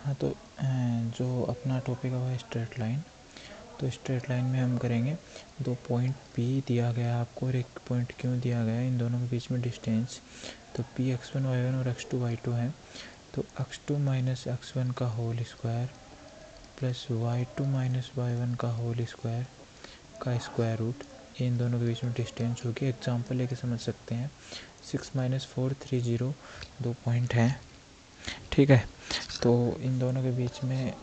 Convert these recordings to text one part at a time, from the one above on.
हाँ, तो जो अपना टॉपिक है वो है स्ट्रेट लाइन। तो स्ट्रेट लाइन में हम करेंगे, दो पॉइंट P दिया गया है आपको और एक पॉइंट Q दिया गया है, इन दोनों के बीच में डिस्टेंस तो P x1 y1 और x2 y2 है। तो x2 माइनस x1 का whole square plus y2 minus y1 का होल स्क्वायर का स्क्वायर रूट, इन दोनों के बीच में डिस्टेंस होगी। एग्जांपल लेके समझ सकते हैं। 6 माइनस 4 3 0 दो पॉइंट हैं, ठीक है। तो इन दोनों के बीच में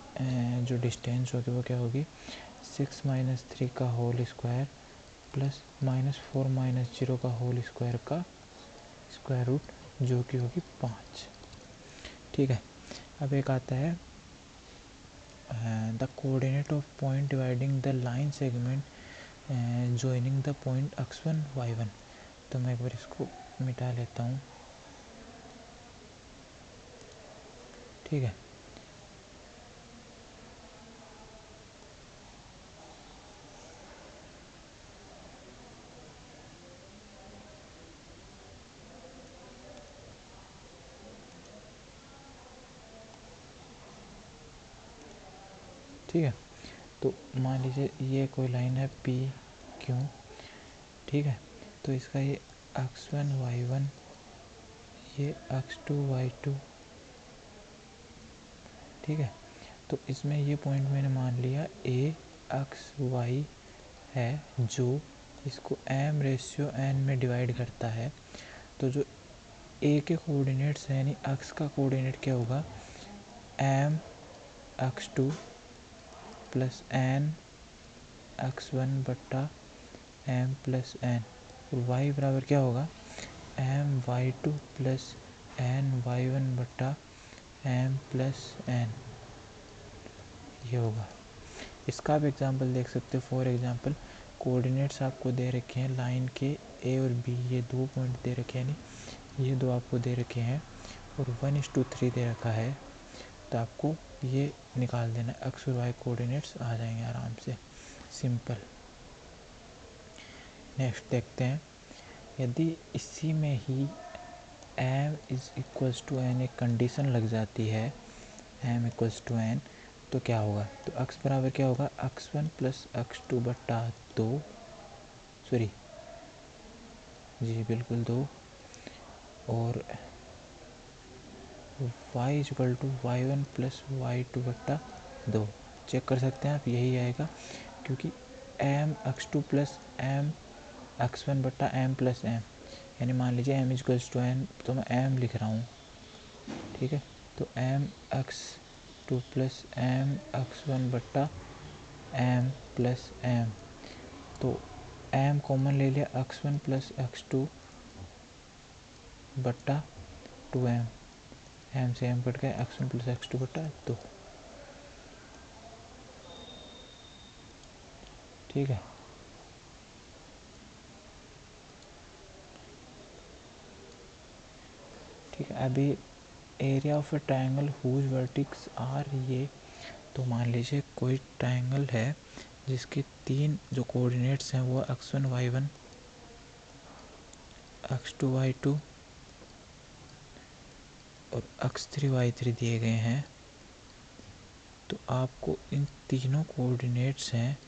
जो डिस्टेंस होगी वो क्या होगी, 6 माइनस 3 का whole square plus minus 4 minus 0 का होल स्क्वायर का स्क्वायर रूट, जो कि होगी 5, ठीक है। अब एक आता है the coordinate of point dividing the line segment joining the point x1 y1। तो मैं एक बार इसको मिटा लेता हूँ, ठीक है। ठीक है, तो मान लीजिए ये कोई लाइन है पी क्यू, ठीक है। तो इसका ये x1 y1, ये x2 y2, ठीक है। तो इसमें ये पॉइंट मैंने मान लिया a x y है, जो इसको m/n में डिवाइड करता है। तो जो a के कोऑर्डिनेट्स हैं, यानी x का कोऑर्डिनेट क्या होगा, m x2 plus n x1 बट्टा m प्लस n, और y बराबर क्या होगा, m y2 plus n y1 बट्टा m प्लस n, ये होगा। इसका आप एग्जांपल देख सकते हो। फॉर एग्जांपल कोऑर्डिनेट्स आपको दे रखे हैं लाइन के a और b, ये दो पॉइंट दे रखे हैं, नहीं ये दो आपको दे रखे हैं, और 1:3 दे रखा है। तो आपको ये निकाल देना, x और y कोऑर्डिनेट्स आ जाएंगे आराम से, सिंपल। नेक्स्ट देखते हैं, यदि इसी में ही m is equals to n एक कंडीशन लग जाती है, m इक्वल्स टू n, तो क्या होगा, तो x बराबर क्या होगा, x1 प्लस x2 बट्टा 2, सॉरी जी बिल्कुल 2, और y equal to y1 plus y2 बट्टा 2। चेक कर सकते हैं आप, यही आएगा, क्योंकि m x2 plus m x1 बट्टा m प्लस m, यानी मान लीजिए m इक्वल्स टू n, तो मैं m लिख रहा हूँ, ठीक है। तो m x2 plus m x1 बट्टा m प्लस m, तो m कॉमन ले लिया, x1 प्लस x2 बट्टा 2m, m से m कट गया, x1 प्लस x2 बट्टा 2, ठीक है। ठीक है, अभी area of a triangle whose vertex are, ये तो मान लीजिए कोई ट्रायंगल है जिसके तीन जो कोऑर्डिनेट्स हैं वो x1 y1 x2 y2 और x3 y3 दिए गए हैं। तो आपको इन तीनों कोऑर्डिनेट्स हैं,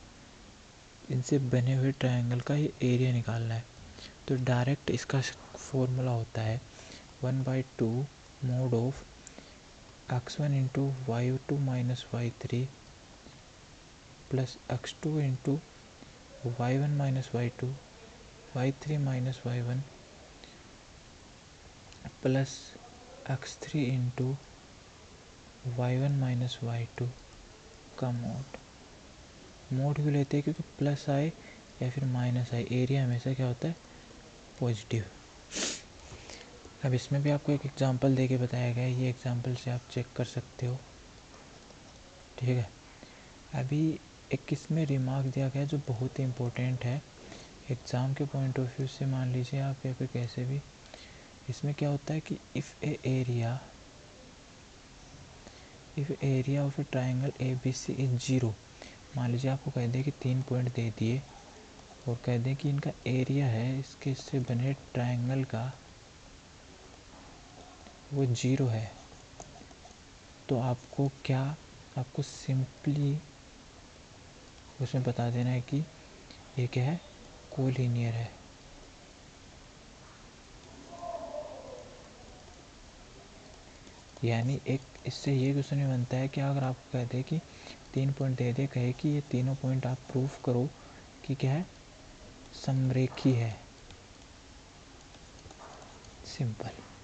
इनसे बने हुए ट्रायंगल का ये एरिया निकालना है। तो डायरेक्ट इसका फॉर्मूला होता है 1/2 mode of x1 into y2 minus y3 plus x2 into y1 minus y2 y3 minus y1 plus x3 into y1 minus y2 का मोड। मोड क्यों लेते हैं, क्योंकि प्लस आए या फिर माइनस आए, एरिया हमेशा क्या होता है, पॉजिटिव। अब इसमें भी आपको एक एग्जांपल देके बताया गया है, ये एग्जांपल से आप चेक कर सकते हो, ठीक है। अभी एक इसमें रिमार्क दिया गया है जो बहुत ही इम्पोर्टेंट है एग्ज़ाम के पॉइंट ऑफ व्यू से, मान लीजिए आप या फिर कैसे भी। इसमें क्या होता है कि if area of A triangle ABC is 0, मान लीजिए आपको कह दें कि 3 पॉइंट दे दिए और कह दें कि इनका एरिया है इसके इससे बने ट्राइंगल का वो 0 है, तो आपको सिंपली उसमें बता देना है कि ये क्या है, कोलिनियर है। यानी एक इससे ये क्वेश्चन भी बनता है कि अगर आपको कहते हैं कि 3 पॉइंट दे दे, कहे कि ये तीनों पॉइंट आप प्रूफ करो कि क्या है, समरेखी है। सिंपल।